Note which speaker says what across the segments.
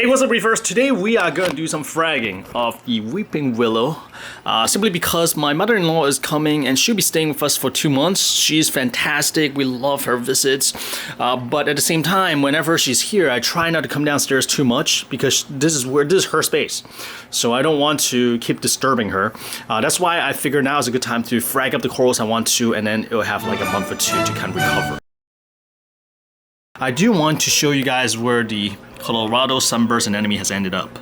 Speaker 1: Hey, what's up, Reefers? Today we are going to do some fragging of the Weeping Willow, simply because my mother-in-law is coming and she'll be staying with us for 2 months. She's fantastic. We love her visits, but at the same time, whenever she's here, I try not to come downstairs too much because this is her space. So I don't want to keep disturbing her. That's why I figure now is a good time to frag up the corals I want to, and then it'll have like a month or two to kind of recover. I do want to show you guys where the Colorado Sunburst Anemone has ended up.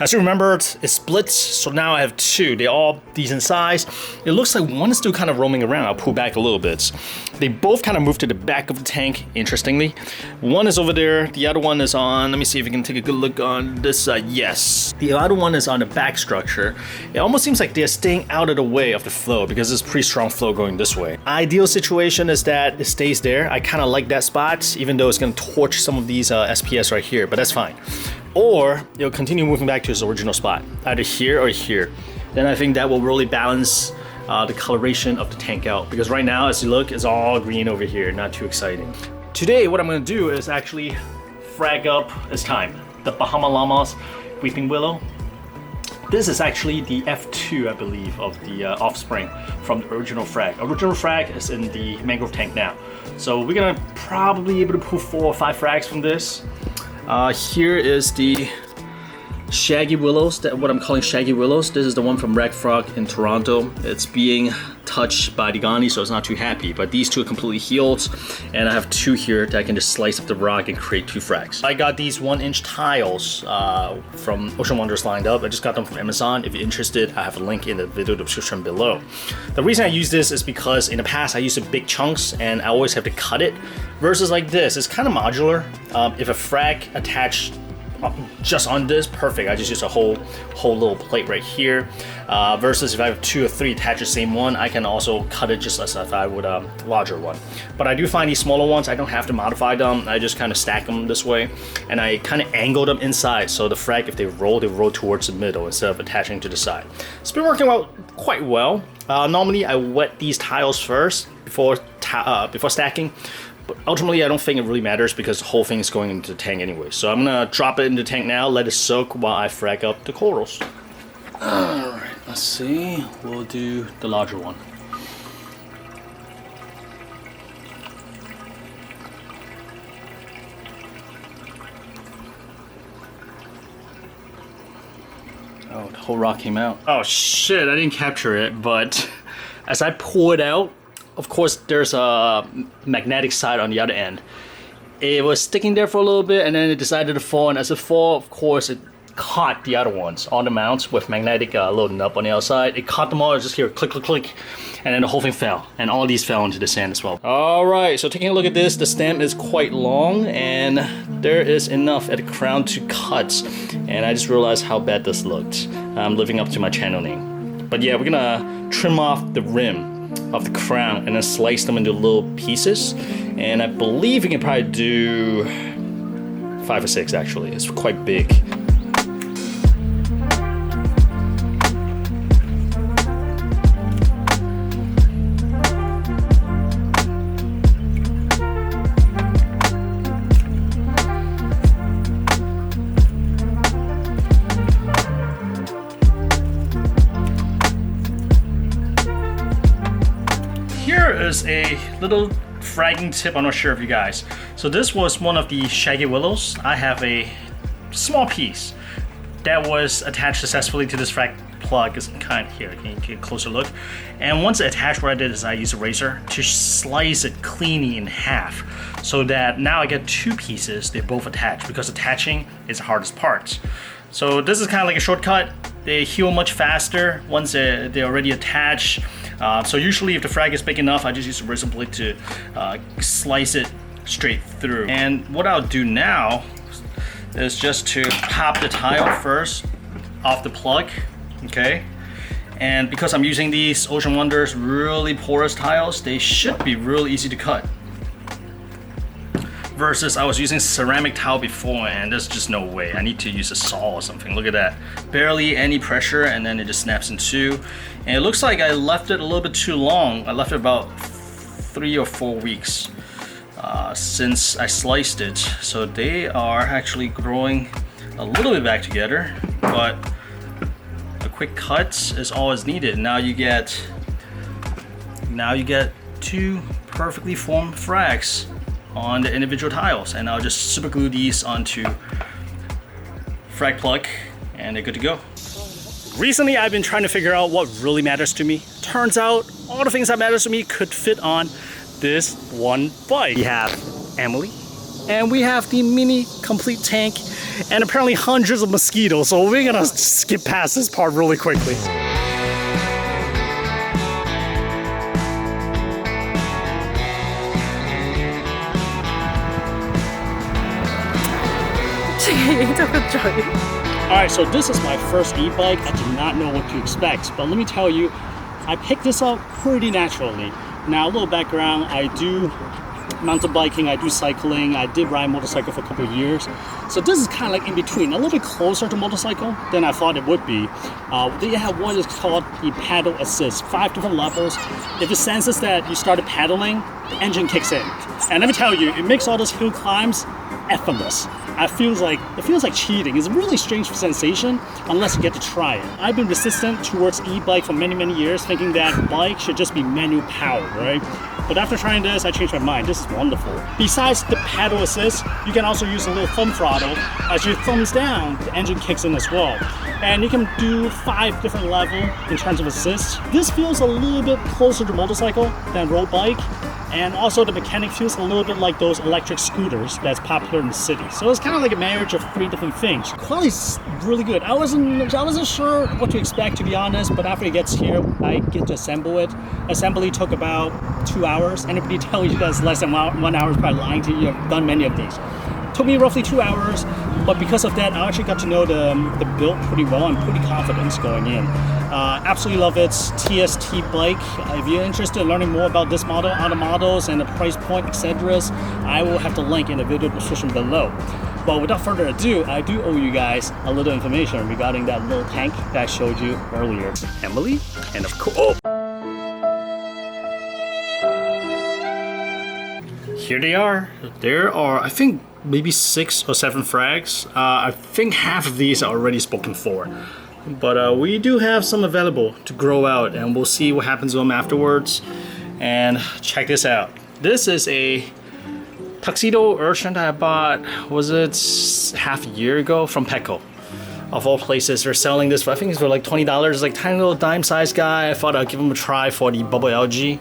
Speaker 1: As you remember, it splits, so now I have two. They're all decent size. It looks like one is still kind of roaming around. I'll pull back a little bit. They both kind of moved to the back of the tank, interestingly. One is over there, the other one is on, let me see if you can take a good look on this side. Yes, the other one is on the back structure. It almost seems like they're staying out of the way of the flow because there's pretty strong flow going this way. Ideal situation is that it stays there. I kind of like that spot, even though it's going to torch some of these SPS right here, but that's fine. Or it'll continue moving back to its original spot, either here or here. Then I think that will really balance the coloration of the tank out, because right now, as you look, it's all green over here, not too exciting. Today, what I'm going to do is actually frag up this time the Bahamallama Weeping Willow. This is actually the F2, I believe, of the offspring from the original frag. Original frag is in the mangrove tank now. So we're gonna probably be able to pull 4 or 5 frags from this. Here is the Shaggy Willows, what I'm calling Shaggy Willows. This is the one from Reefer in Toronto. It's being touched by the Ghani, so it's not too happy. But these two are completely healed, and I have 2 here that I can just slice up the rock and create 2 frags. I got these 1-inch tiles from Ocean Wonders lined up. I just got them from Amazon. If you're interested, I have a link in the video description below. The reason I use this is because in the past I used the big chunks and I always have to cut it. Versus like this, it's kind of modular. If a frag attached just on this, perfect. I just use a whole little plate right here. Versus if I have 2 or 3 attached to the same one, I can also cut it just as if I would a larger one. But I do find these smaller ones, I don't have to modify them. I just kind of stack them this way, and I kind of angle them inside, so the frag, if they roll towards the middle instead of attaching to the side. It's been working out quite well. Normally I wet these tiles first before stacking. But ultimately, I don't think it really matters because the whole thing is going into the tank anyway. So I'm gonna drop it in the tank now, let it soak while I frag up the corals. Alright, let's see. We'll do the larger one. Oh, the whole rock came out. Oh shit, I didn't capture it, but as I pull it out, of course, there's a magnetic side on the other end. It was sticking there for a little bit, and then it decided to fall. And as it fall, of course, it caught the other ones on the mounts with magnetic loading up on the outside. It caught them all. Just hear click, click, click, and then the whole thing fell. And all these fell into the sand as well. All right, so taking a look at this, the stem is quite long, and there is enough at the crown to cut. And I just realized how bad this looked. I'm living up to my channel name. But yeah, we're gonna trim off the rim of the crown and then slice them into little pieces, and I believe we can probably do 5 or 6 actually. It's quite big. Here is a little fragging tip. I'm not sure of you guys. So this was one of the Shaggy Willows. I have a small piece that was attached successfully to this frag plug. It's kind of here. Can you get a closer look? And once it attached, what I did is I used a razor to slice it cleanly in half, so that now I get 2 pieces. They're both attached because attaching is the hardest part. So this is kind of like a shortcut. They heal much faster once they're already attached. So usually if the frag is big enough, I just use a razor blade to slice it straight through. And what I'll do now is just to pop the tile first off the plug, okay? And because I'm using these Ocean Wonders really porous tiles, they should be real easy to cut. Versus I was using ceramic tile before, and there's just no way. I need to use a saw or something. Look at that. Barely any pressure, and then it just snaps in 2. And it looks like I left it a little bit too long. I left it about 3 or 4 weeks. since I sliced it. So they are actually growing a little bit back together, but a quick cut is all is needed. Now you get two perfectly formed frags on the individual tiles, and I'll just super glue these onto frag plug and they're good to go. Recently I've been trying to figure out what really matters to me. Turns out all the things that matters to me could fit on this one bike. We have Emily, and we have the mini complete tank, and apparently hundreds of mosquitoes, so we're gonna skip past this part really quickly. Alright, so this is my first e-bike. I did not know what to expect, but let me tell you, I picked this up pretty naturally. Now, a little background, I do mountain biking, I do cycling, I did ride motorcycle for a couple of years. So this is kind of like in between, a little bit closer to motorcycle than I thought it would be. They have what is called the paddle assist, 5 different levels. If it senses that you started paddling, the engine kicks in. And let me tell you, it makes all those hill climbs effortless. It feels like cheating. It's a really strange sensation unless you get to try it. I've been resistant towards e-bike for many years, thinking that bike should just be manual powered, right? But after trying this, I changed my mind. This is wonderful. Besides the paddle assist, you can also use a little thumb throttle. As your thumbs down, the engine kicks in as well. And you can do 5 different levels in terms of assist. This feels a little bit closer to motorcycle than road bike. And also the mechanic feels a little bit like those electric scooters that's popular in the city. So it's kind of like a marriage of 3 different things. Quality's really good. I wasn't sure what to expect, to be honest, but after it gets here, I get to assemble it. Assembly took about 2 hours. Anybody tell you that's less than 1 hour is probably lying to you. I've done many of these. Took me roughly 2 hours, but because of that, I actually got to know the build pretty well. I'm pretty confident going in. Absolutely love it. TST bike. If you're interested in learning more about this model, other models, and the price point, etc., I will have the link in the video description below. But without further ado, I do owe you guys a little information regarding that little tank that I showed you earlier. Emily, and of course, here they are. There are, I think, maybe 6 or 7 frags. I think half of these are already spoken for. But we do have some available to grow out, and we'll see what happens to them afterwards. And check this out. This is a tuxedo urchin that I bought, was it half a year ago, from Petco. Of all places, they're selling this for, I think it's for like $20. It's like tiny little dime-sized guy. I thought I'd give him a try for the bubble algae.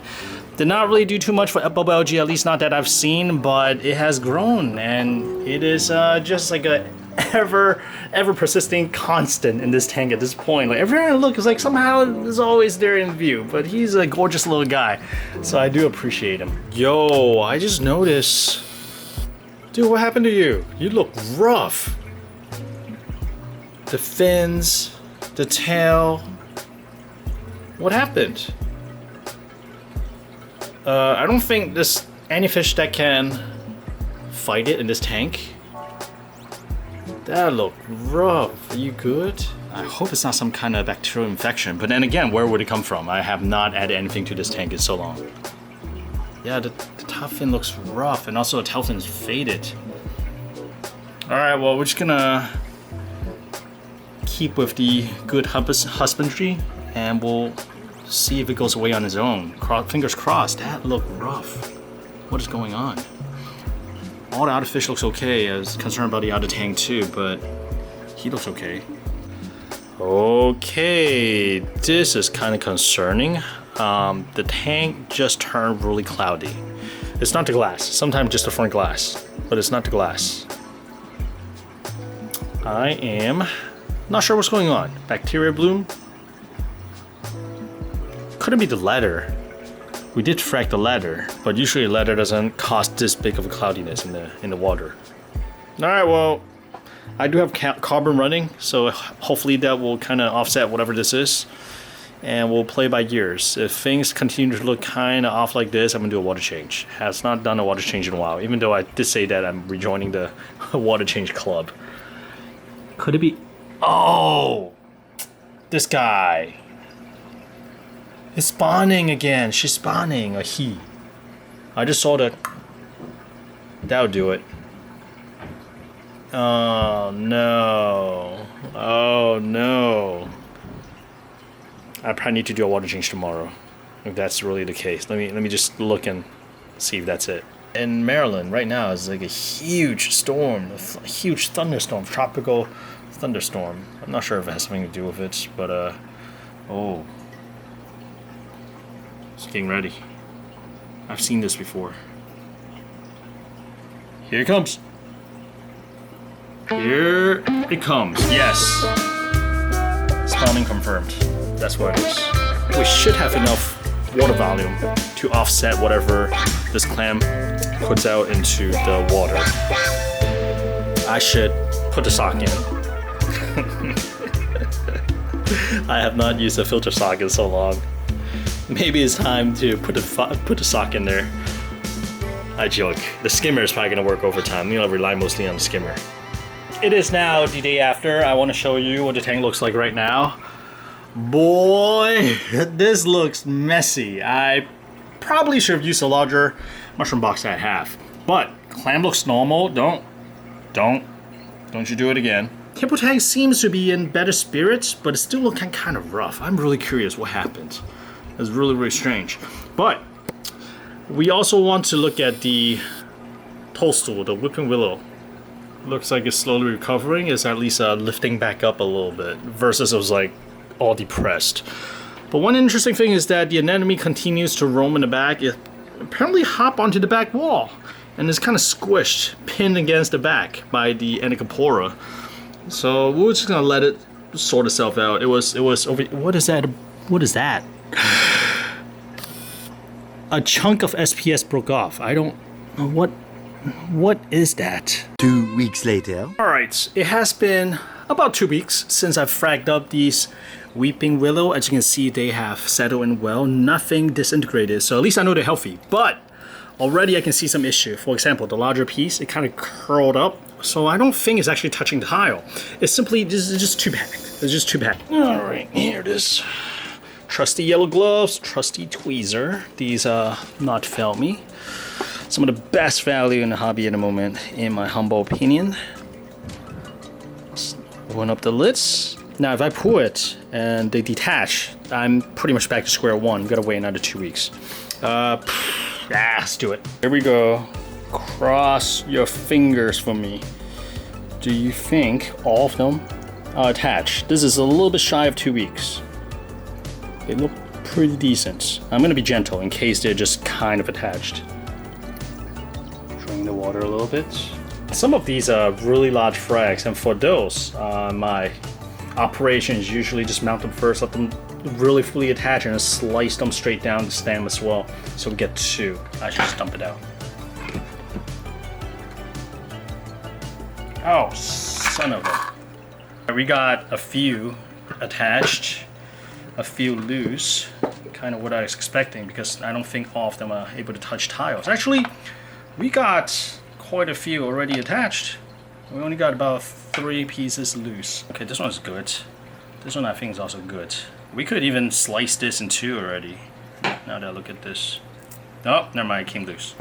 Speaker 1: Did not really do too much for bubble algae, at least not that I've seen, but it has grown, and it is just like a ever persisting constant in this tank at this point. Like everywhere I look, it's like somehow it's always there in view, but he's a gorgeous little guy, so I do appreciate him. Yo, I just noticed, dude, what happened to you? You look rough. The fins, the tail, what happened? I don't think there's any fish that can fight it in this tank. That look rough. Are you good? I hope it's not some kind of bacterial infection, but then again, where would it come from? I have not added anything to this tank in so long. Yeah, the top fin looks rough, and also the tail fin is faded. Alright, well, we're just gonna keep with the good husbandry, and we'll see if it goes away on its own. Fingers crossed. That looked rough. What is going on? All the other fish looks okay. I was concerned about the other tank too, but he looks okay. Okay, this is kind of concerning. The tank just turned really cloudy. It's not the glass. Sometimes just the front glass, but it's not the glass. I am not sure what's going on. Bacteria bloom? Couldn't be the ladder. We did frag the ladder, but usually a ladder doesn't cause this big of a cloudiness in the water. All right, well, I do have carbon running, so hopefully that will kind of offset whatever this is, and we'll play by ears. If things continue to look kind of off like this, I'm gonna do a water change. Has not done a water change in a while, even though I did say that I'm rejoining the water change club. Could it be? Oh, this guy. It's spawning again. She's spawning, or he. I just saw the... That'll do it. Oh no. Oh no. I probably need to do a water change tomorrow, if that's really the case. Let me just look and see if that's it. In Maryland right now is like a huge storm, a huge thunderstorm, tropical thunderstorm. I'm not sure if it has something to do with it, but oh, it's getting ready. I've seen this before. Here it comes. Here it comes. Yes. Spawning confirmed. That's what it is. We should have enough water volume to offset whatever this clam puts out into the water. I should put the sock in. I have not used a filter sock in so long. Maybe it's time to put the sock in there. I joke. The skimmer is probably gonna work over time. You know, rely mostly on the skimmer. It is now the day after. I want to show you what the tank looks like right now. Boy, this looks messy. I probably should have used a larger mushroom box I have. But clam looks normal. Don't you do it again. Hippo Tang seems to be in better spirits, but it's still looking kind of rough. I'm really curious what happened. It's really, really strange. But we also want to look at the toadstool, the Weeping Willow. Looks like it's slowly recovering. It's at least lifting back up a little bit versus it was like all depressed. But one interesting thing is that the anemone continues to roam in the back. It apparently hop onto the back wall and is kind of squished, pinned against the back by the Inappropriate. So we're just gonna let it sort itself out. It was over. What is that? What is that? A chunk of SPS broke off. I don't know what is that?
Speaker 2: 2 weeks later.
Speaker 1: Alright, it has been about 2 weeks since I've fragged up these Weeping Willow. As you can see, they have settled in well. Nothing disintegrated, so at least I know they're healthy. But already I can see some issue. For example, the larger piece, it kind of curled up. So I don't think it's actually touching the tile. It's simply just too bad. It's just too bad. Alright, here it is. Trusty yellow gloves, trusty tweezer. These not fail me. Some of the best value in the hobby at the moment, in my humble opinion. Open up the lids. Now, if I pull it and they detach, I'm pretty much back to square one. We've got to wait another 2 weeks. Let's do it. Here we go. Cross your fingers for me. Do you think all of them are attached? This is a little bit shy of 2 weeks. They look pretty decent. I'm going to be gentle in case they're just kind of attached. Drain the water a little bit. Some of these are really large frags, and for those, my operation is usually just mount them first, let them really fully attach, and then slice them straight down the stem as well. So we get 2. I should just dump it out. Oh, son of a. We got a few attached, a few loose. Kind of what I was expecting, because I don't think all of them are able to touch tiles. Actually, we got quite a few already attached. We only got about 3 pieces loose. Okay, this one's good. This one I think is also good. We could even slice this in 2 already. Now that I look at this. Oh, never mind, it came loose.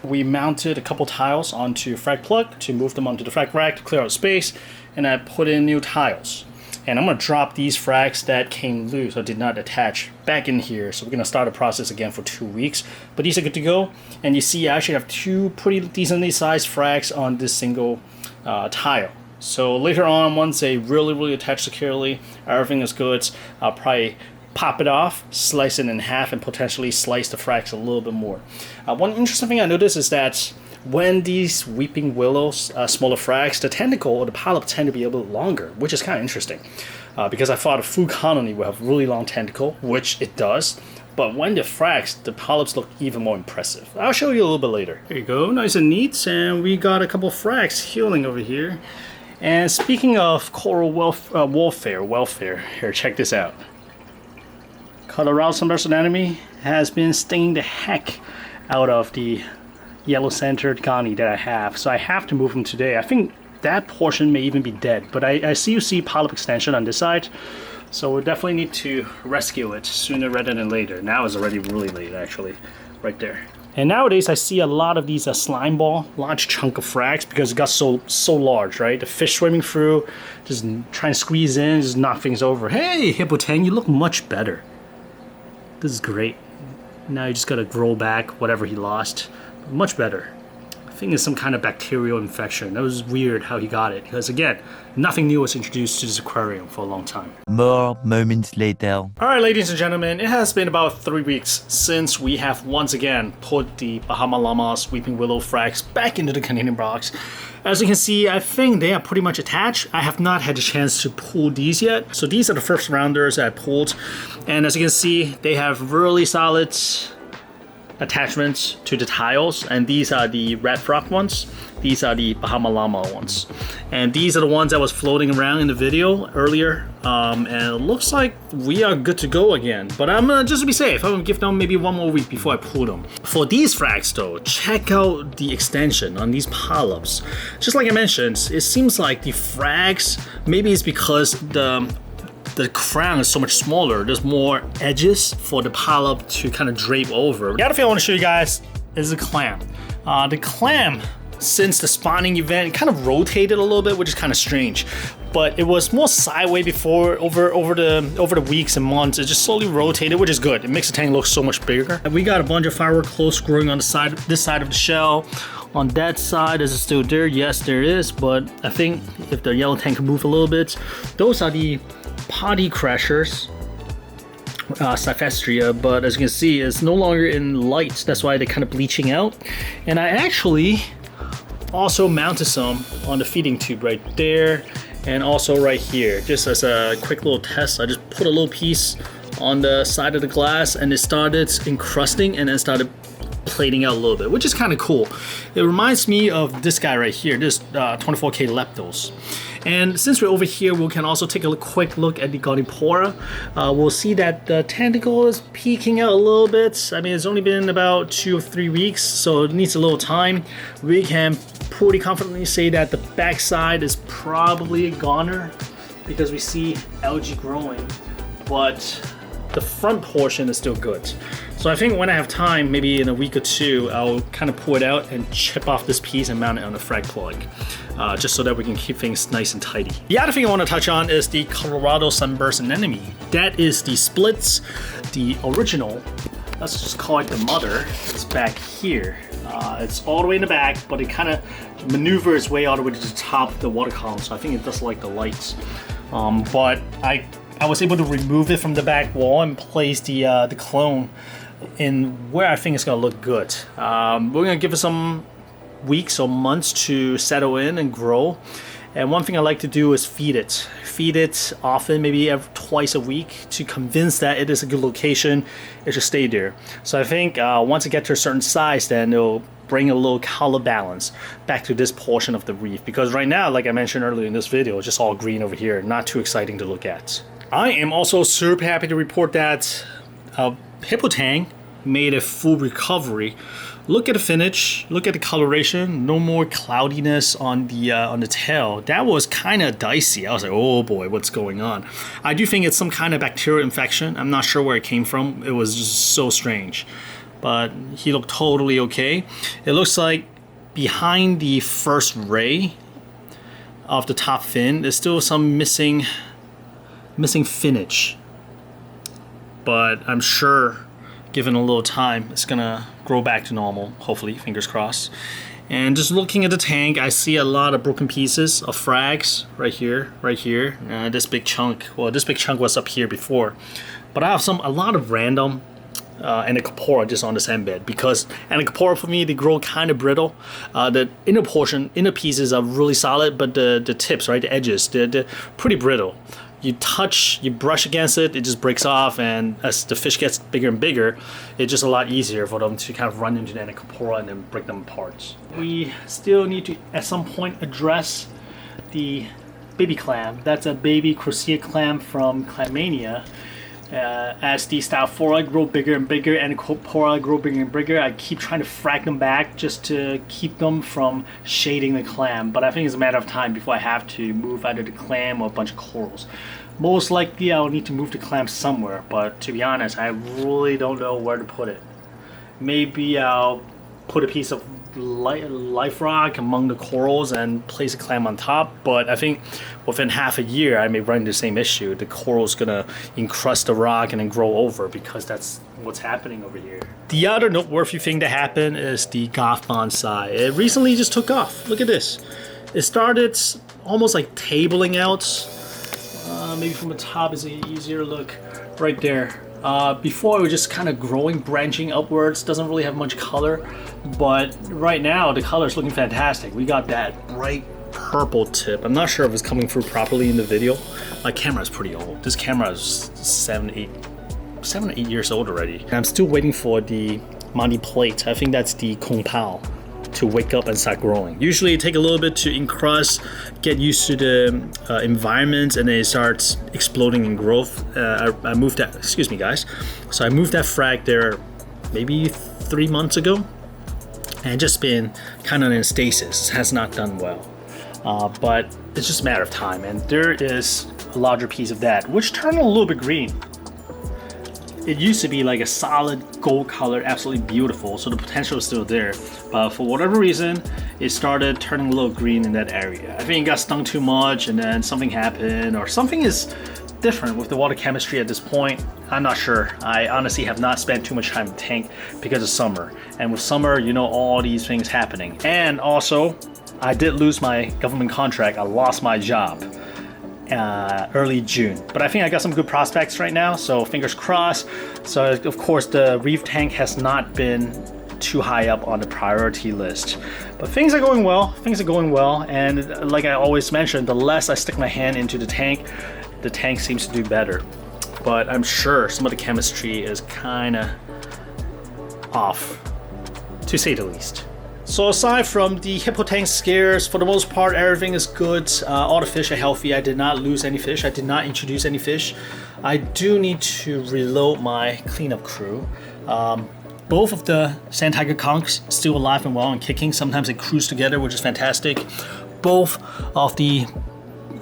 Speaker 1: We mounted a couple tiles onto frag plug to move them onto the frag rack to clear out space, and I put in new tiles. And I'm gonna drop these frags that came loose or did not attach back in here. So we're gonna start the process again for 2 weeks. But these are good to go. And you see I actually have 2 pretty decently sized frags on this single tile. So later on, once they really attach securely, everything is good, I'll probably pop it off, slice it in half, and potentially slice the frags a little bit more. One interesting thing I noticed is that when these Weeping Willows, smaller frags, the tentacle or the polyp tend to be a little longer, which is kind of interesting. Because I thought a full colony will have really long tentacle, which it does. But when the frags, the polyps look even more impressive. I'll show you a little bit later. There you go, nice and neat. And we got a couple of frags healing over here. And speaking of coral welfare, here, check this out. Colorado Sunburst Anemone has been stinging the heck out of the yellow-centered colony that I have, so I have to move them today. I think that portion may even be dead, but I see polyp extension on this side, so we definitely need to rescue it sooner rather than later. Now it's already really late, actually, right there. And nowadays I see a lot of these slime ball, large chunk of frags, because it got so large, right? The fish swimming through, just trying to squeeze in, just knock things over. Hey, Hippo Tang, you look much better. This is great. Now you just gotta grow back whatever he lost. Much better. I think it's some kind of bacterial infection. That was weird how he got it, because again, nothing new was introduced to this aquarium for a long time.
Speaker 2: More moments later.
Speaker 1: Alright, ladies and gentlemen, it has been about 3 weeks since we have once again put the Bahamallama Weeping Willow frags back into the Canadian box. As you can see, I think they are pretty much attached. I have not had the chance to pull these yet. So these are the first rounders that I pulled. And as you can see, they have really solid attachments to the tiles, and these are the red frog ones. These are the Bahamallama ones, and these are the ones that was floating around in the video earlier. And it looks like we are good to go again, but I'm gonna, just to be safe, I'm gonna give them maybe 1 more week before I pull them. For these frags though, check out the extension on these polyps. Just like I mentioned, it seems like the frags, maybe it's because the crown is so much smaller. There's more edges for the polyp to kind of drape over. The other thing I want to show you guys is the clam. The clam, since the spawning event, kind of rotated a little bit, which is kind of strange. But it was more sideways before. Over the weeks and months, it just slowly rotated, which is good. It makes the tank look so much bigger. And we got a bunch of firework clothes growing on the side, this side of the shell. On that side, is it still there? Yes, there is. But I think if the yellow tank can move a little bit, those are the potty crashers, Cyphestria, but as you can see, it's no longer in light. That's why they're kind of bleaching out. And I actually also mounted some on the feeding tube right there, and also right here, just as a quick little test. I just put a little piece on the side of the glass, and it started encrusting and then started plating out a little bit, which is kind of cool. It reminds me of this guy right here, this 24K Leptos. And since we're over here, we can also take a quick look at the Gaudipora. We'll see that the tentacle is peeking out a little bit. I mean, it's only been about 2 or 3 weeks, so it needs a little time. We can pretty confidently say that the backside is probably a goner because we see algae growing, but the front portion is still good. So I think when I have time, maybe in a week or 2, I'll kind of pull it out and chip off this piece and mount it on the frag plug, just so that we can keep things nice and tidy. The other thing I want to touch on is the Colorado Sunburst Anemone. That is the splits, the original. Let's just call it the mother. It's back here. It's all the way in the back, but it kind of maneuvers its way all the way to the top of the water column, so I think it does like the lights. But I was able to remove it from the back wall and place the clone in where I think it's gonna look good. We're gonna give it some weeks or months to settle in and grow. And one thing I like to do is feed it. Feed it often, maybe twice a week, to convince that it is a good location. It should stay there. So I think once it gets to a certain size, then it'll bring a little color balance back to this portion of the reef. Because right now, like I mentioned earlier in this video, it's just all green over here. Not too exciting to look at. I am also super happy to report that Hippo Tang made a full recovery. Look at the finish, look at the coloration, no more cloudiness on the tail. That was kind of dicey. I was like, oh boy, what's going on? I do think it's some kind of bacterial infection. I'm not sure where it came from. It was just so strange. But he looked totally okay. It looks like behind the first ray of the top fin, there's still some missing finish. But I'm sure, given a little time, it's gonna grow back to normal, hopefully, fingers crossed. And just looking at the tank, I see a lot of broken pieces of frags right here. This big chunk, well, this big chunk was up here before. But I have a lot of random Inappropriate just on the sand bed, because Inappropriate for me, they grow kind of brittle. The inner pieces are really solid, but the tips, right, the edges, they're pretty brittle. You brush against it, it just breaks off, and as the fish gets bigger and bigger, it's just a lot easier for them to kind of run into the Inappropriate and then break them apart. We still need to, at some point, address the baby clam. That's a baby Crocea clam from Clammania. As the Stylophorae grow bigger and bigger and Inappropriate grow bigger and bigger, I keep trying to frag them back just to keep them from shading the clam. But I think it's a matter of time before I have to move either the clam or a bunch of corals. Most likely I'll need to move the clam somewhere, but to be honest, I really don't know where to put it. maybe I'll put a piece of life rock among the corals and place a clam on top, but I think within half a year I may run into the same issue. The coral's gonna encrust the rock and then grow over, because that's what's happening over here. The other noteworthy thing that happened is the goth bonsai. It recently just took off. Look at this. It started almost like tabling out. Maybe from the top is an easier look right there. Before it was just kind of growing, branching upwards, doesn't really have much color, but right now the color is looking fantastic. We got that bright purple tip. I'm not sure if it's coming through properly in the video. My camera is pretty old. This camera is 7 or 8 years old already. And I'm still waiting for the Monty plate. I think that's the Kung Pao to wake up and start growing. Usually it takes a little bit to encrust, get used to the environment, and then it starts exploding in growth. I moved that, excuse me guys. So I moved that frag there maybe 3 months ago, and just been kind of in stasis. It has not done well. But it's just a matter of time, and there is a larger piece of that, which turned a little bit green. It used to be like a solid gold color, absolutely beautiful, so the potential is still there. But for whatever reason, it started turning a little green in that area. I think it got stung too much, and then something happened, or something is different with the water chemistry at this point. I'm not sure. I honestly have not spent too much time in the tank because of summer. And with summer, you know, all these things happening. And also, I did lose my government contract. I lost my job. Early June, but I think I got some good prospects right now, so fingers crossed. So of course the reef tank has not been too high up on the priority list, but things are going well. And like I always mention, the less I stick my hand into the tank seems to do better. But I'm sure some of the chemistry is kind of off, to say the least. So aside from the Hippo Tang scares, for the most part, everything is good. All the fish are healthy. I did not lose any fish. I did not introduce any fish. I do need to reload my cleanup crew. Both of the sand tiger conchs still alive and well and kicking. Sometimes they cruise together, which is fantastic. Both of the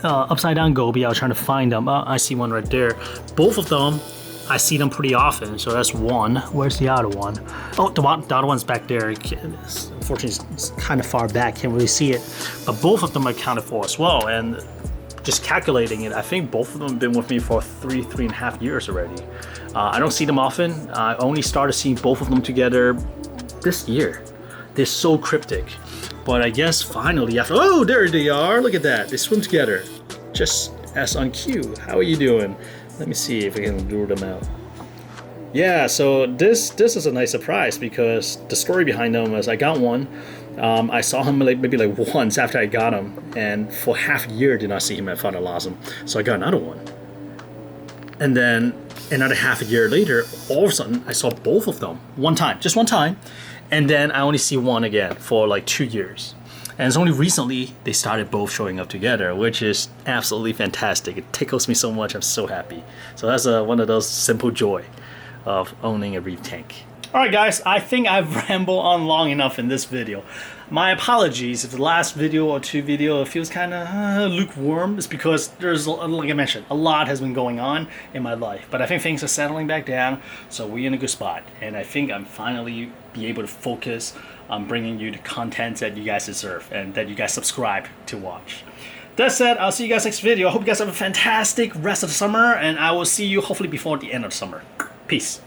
Speaker 1: Upsidedown Gobies, I was trying to find them. I see one right there. Both of them, I see them pretty often, so that's one. Where's the other one? Oh, the other one's back there. Unfortunately, it's kind of far back, can't really see it. But both of them are accounted for as well, and just calculating it, I think both of them have been with me for three and a half years already. I don't see them often. I only started seeing both of them together this year. They're so cryptic. But I guess finally, after, oh, there they are. Look at that. They swim together, just as on cue. How are you doing? Let me see if I can lure them out. Yeah, so this is a nice surprise, because the story behind them is I got one. I saw him maybe once after I got him, and for half a year did not see him. I thought I lost him, so I got another one. And then another half a year later, all of a sudden I saw both of them just one time, and then I only see one again for like 2 years. And it's only recently they started both showing up together, which is absolutely fantastic. It tickles me so much. I'm so happy. So that's one of those simple joy of owning a reef tank. All right, guys, I think I've rambled on long enough in this video. My apologies if the last video or two video feels kind of lukewarm. It's because there's, like I mentioned, a lot has been going on in my life. But I think things are settling back down, so we're in a good spot. And I think I'm finally be able to focus on bringing you the content that you guys deserve and that you guys subscribe to watch. That said, I'll see you guys next video. I hope you guys have a fantastic rest of the summer, and I will see you hopefully before the end of summer. Peace.